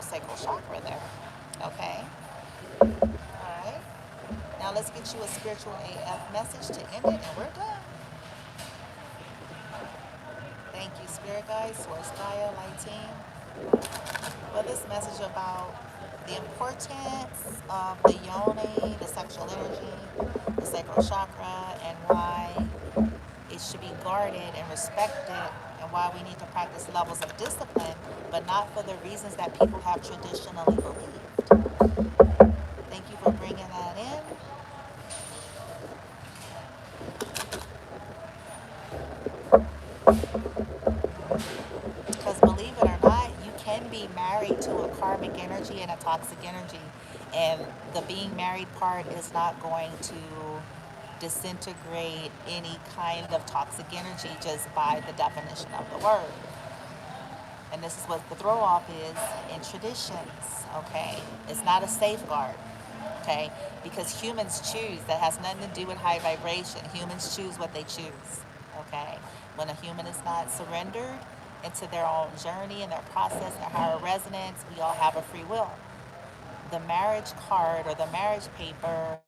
sacral chakra there. Okay? All right. Now let's get you a spiritual AF message to end it, and we're done. Thank you, Spirit Guides, Source Gaia, Light Team. Well, this message about the importance of the Yoni, the sexual energy, the sacral chakra, and why it should be guarded and respected, and why we need to practice levels of discipline, but not for the reasons that people have traditionally believed. Thank you for bringing that in. Because believe it or not, you can be married to a karmic energy and a toxic energy. And the being married part is not going to disintegrate any kind of toxic energy just by the definition of the word. And this is what the throw off is in traditions, okay? It's not a safeguard, okay? Because humans choose. That has nothing to do with high vibration. Humans choose what they choose, okay? When a human is not surrendered into their own journey and their process, their higher resonance, we all have a free will. The marriage card or the marriage paper,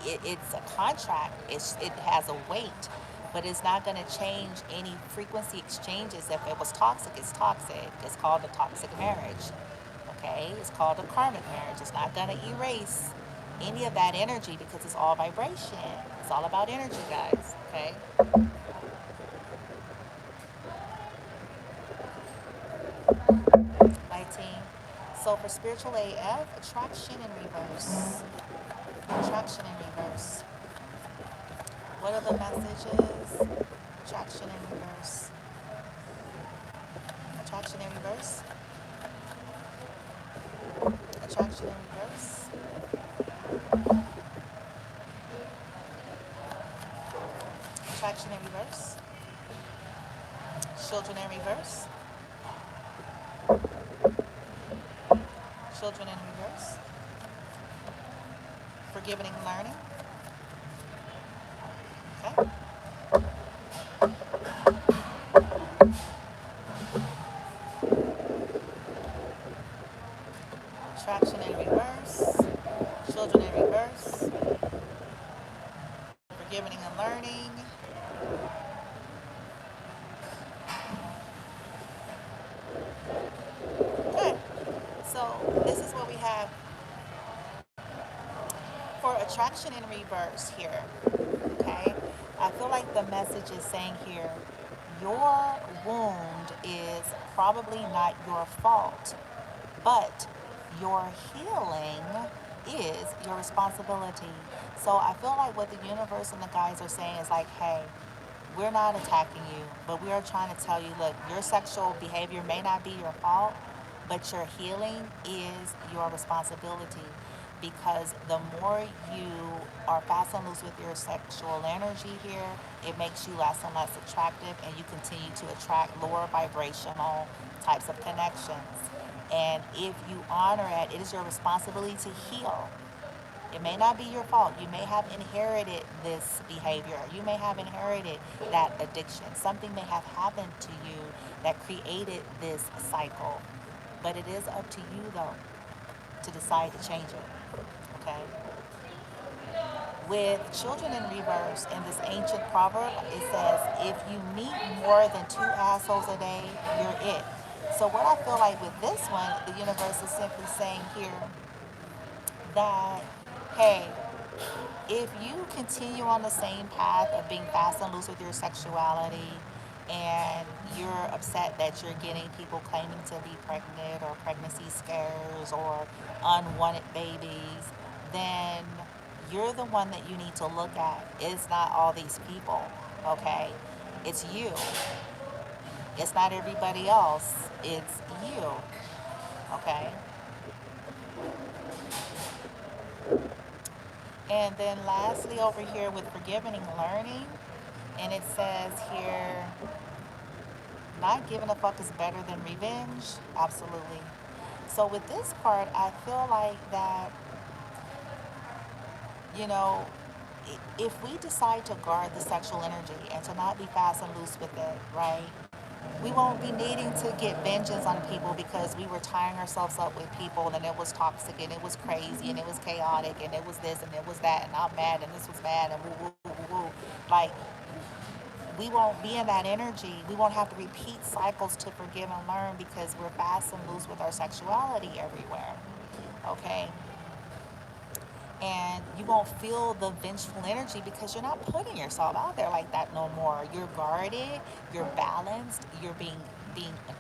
it's a contract. It has a weight, but it's not going to change any frequency exchanges. If it was toxic, it's toxic. It's called a toxic marriage. Okay, it's called a karmic marriage. It's not going to erase any of that energy because it's all vibration. It's all about energy, guys. Okay. My team. So for spiritual AF, attraction in reverse. Attraction in reverse. What are the messages? Attraction in reverse. Attraction in reverse. Attraction in reverse. Attraction in reverse. Children in reverse. Children in reverse. Forgiving and learning. Okay. Attraction in reverse. Children in reverse. Forgiving and learning. Okay. So this is what we have for attraction in reverse here. Okay. I feel like the message is saying here, your wound is probably not your fault, but your healing is your responsibility. So I feel like what the universe and the guides are saying is like, hey, we're not attacking you, but we are trying to tell you, look, your sexual behavior may not be your fault, but your healing is your responsibility. Because the more you are fast and loose with your sexual energy here, it makes you less and less attractive, and you continue to attract lower vibrational types of connections. And if you honor it, it is your responsibility to heal. It may not be your fault. You may have inherited this behavior. You may have inherited that addiction. Something may have happened to you that created this cycle. But it is up to you, though, to decide to change it. Okay? With children in reverse, in this ancient proverb, it says, if you meet more than two assholes a day, you're it. So, what I feel like with this one, the universe is simply saying here that, hey, if you continue on the same path of being fast and loose with your sexuality, and you're upset that you're getting people claiming to be pregnant, or pregnancy scares, or unwanted babies, then you're the one that you need to look at. It's not all these people, okay? It's you. It's not everybody else. It's you, okay? And then lastly, over here with forgiving and learning, and it says here, not giving a fuck is better than revenge. Absolutely. So with this part, I feel like that, you know, if we decide to guard the sexual energy and to not be fast and loose with it, right? We won't be needing to get vengeance on people because we were tying ourselves up with people and it was toxic and it was crazy and it was chaotic and it was this and it was that and I'm mad and this was mad and woo woo woo woo. Like, we won't be in that energy. We won't have to repeat cycles to forgive and learn because we're fast and loose with our sexuality everywhere. Okay? And you won't feel the vengeful energy because you're not putting yourself out there like that no more. You're guarded, you're balanced, you're being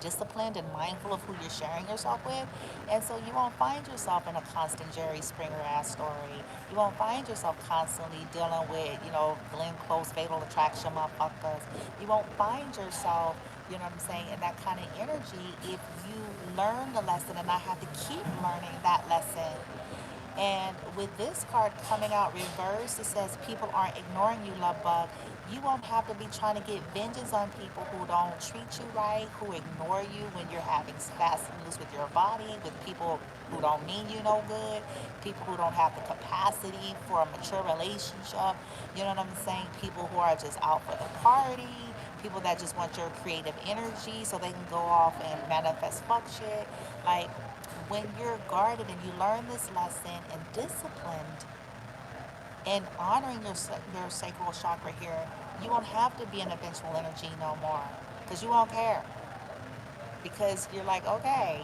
disciplined and mindful of who you're sharing yourself with. And so you won't find yourself in a constant Jerry Springer ass story. You won't find yourself constantly dealing with, Glenn Close fatal attraction motherfuckers. You won't find yourself, you know what I'm saying, in that kind of energy if you learn the lesson and not have to keep learning that lesson. And with this card coming out reversed, it says people aren't ignoring you, love bug. You won't have to be trying to get vengeance on people who don't treat you right, who ignore you when you're having fast and loose with your body, with people who don't mean you no good, people who don't have the capacity for a mature relationship. You know what I'm saying? People who are just out for the party, people that just want your creative energy so they can go off and manifest fuck shit. Like, when you're guarded and you learn this lesson and disciplined and honoring your sacral chakra here, you won't have to be in a vengeful energy no more because you won't care. Because you're like, okay,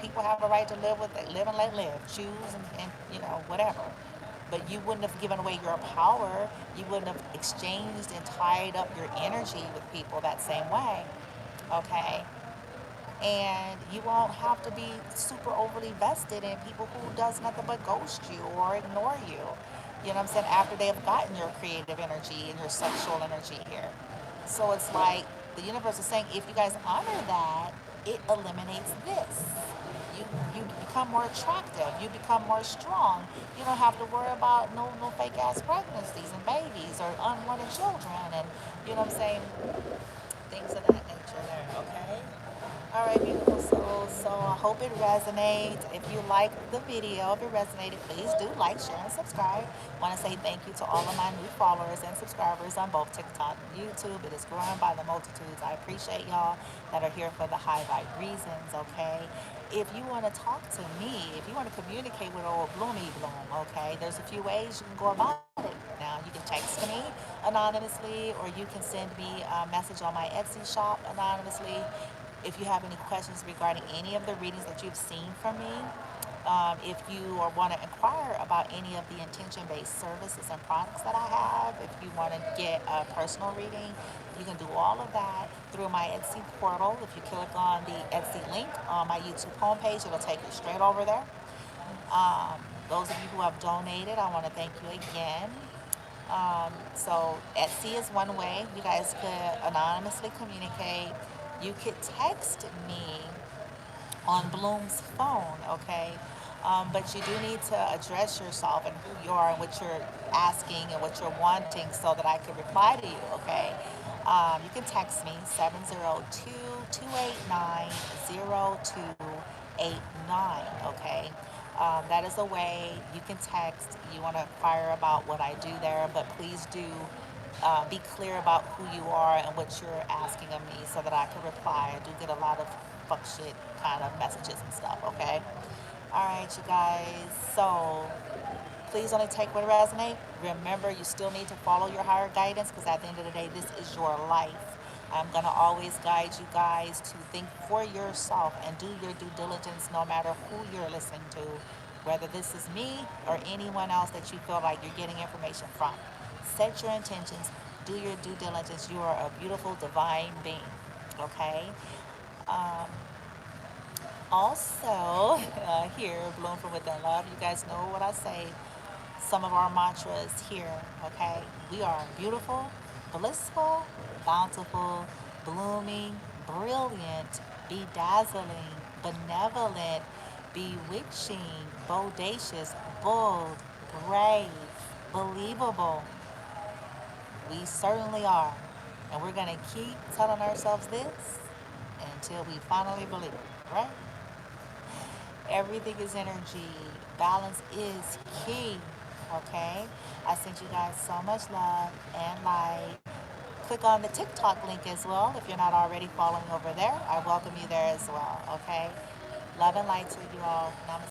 people have a right to live and let live, choose and whatever. But you wouldn't have given away your power. You wouldn't have exchanged and tied up your energy with people that same way. Okay? And you won't have to be super overly vested in people who does nothing but ghost you or ignore you. You know what I'm saying? After they have gotten your creative energy and your sexual energy here. So it's like the universe is saying, if you guys honor that, it eliminates this. You become more attractive. You become more strong. You don't have to worry about no fake ass pregnancies and babies or unwanted children. And you know what I'm saying? things of that nature there, okay? All right, beautiful souls. So I hope it resonates. If you liked the video, if it resonated, please do like, share, and subscribe. I want to say thank you to all of my new followers and subscribers on both TikTok and YouTube. It is growing by the multitudes. I appreciate y'all that are here for the high vibe reasons, okay? If you want to talk to me, if you want to communicate with old Bloomy Bloom, okay, there's a few ways you can go about it. Now, you can text me anonymously, or you can send me a message on my Etsy shop anonymously. If you have any questions regarding any of the readings that you've seen from me, if you want to inquire about any of the intention-based services and products that I have, if you want to get a personal reading, you can do all of that through my Etsy portal. If you click on the Etsy link on my YouTube homepage, it'll take you straight over there. Um, those of you who have donated, I want to thank you again. So Etsy is one way you guys could anonymously communicate. You could text me on Bloom's phone, okay? But you do need to address yourself and who you are and what you're asking and what you're wanting so that I can reply to you, okay? You can text me 702-289-0289, okay? That is a way you can text. You want to inquire about what I do there, but please do be clear about who you are and what you're asking of me so that I can reply. I do get a lot of fuck shit kind of messages and stuff, okay? All right, you guys. So please only take what resonates. Remember, you still need to follow your higher guidance because at the end of the day, this is your life. I'm going to always guide you guys to think for yourself and do your due diligence no matter who you're listening to, whether this is me or anyone else that you feel like you're getting information from. Set your intentions, do your due diligence. You are a beautiful divine being, okay? Um, Also, here, Bloom from Within Love, you guys know what I say. Some of our mantras here, okay? We are beautiful, blissful, bountiful, blooming, brilliant, bedazzling, benevolent, bewitching, bodacious, bold, brave, believable. We certainly are. And we're going to keep telling ourselves this until we finally believe it, right? Everything is energy. Balance is key. Okay? I sent you guys so much love and light. Click on the TikTok link as well if you're not already following over there. I welcome you there as well. Okay? Love and light to you all. Namaste.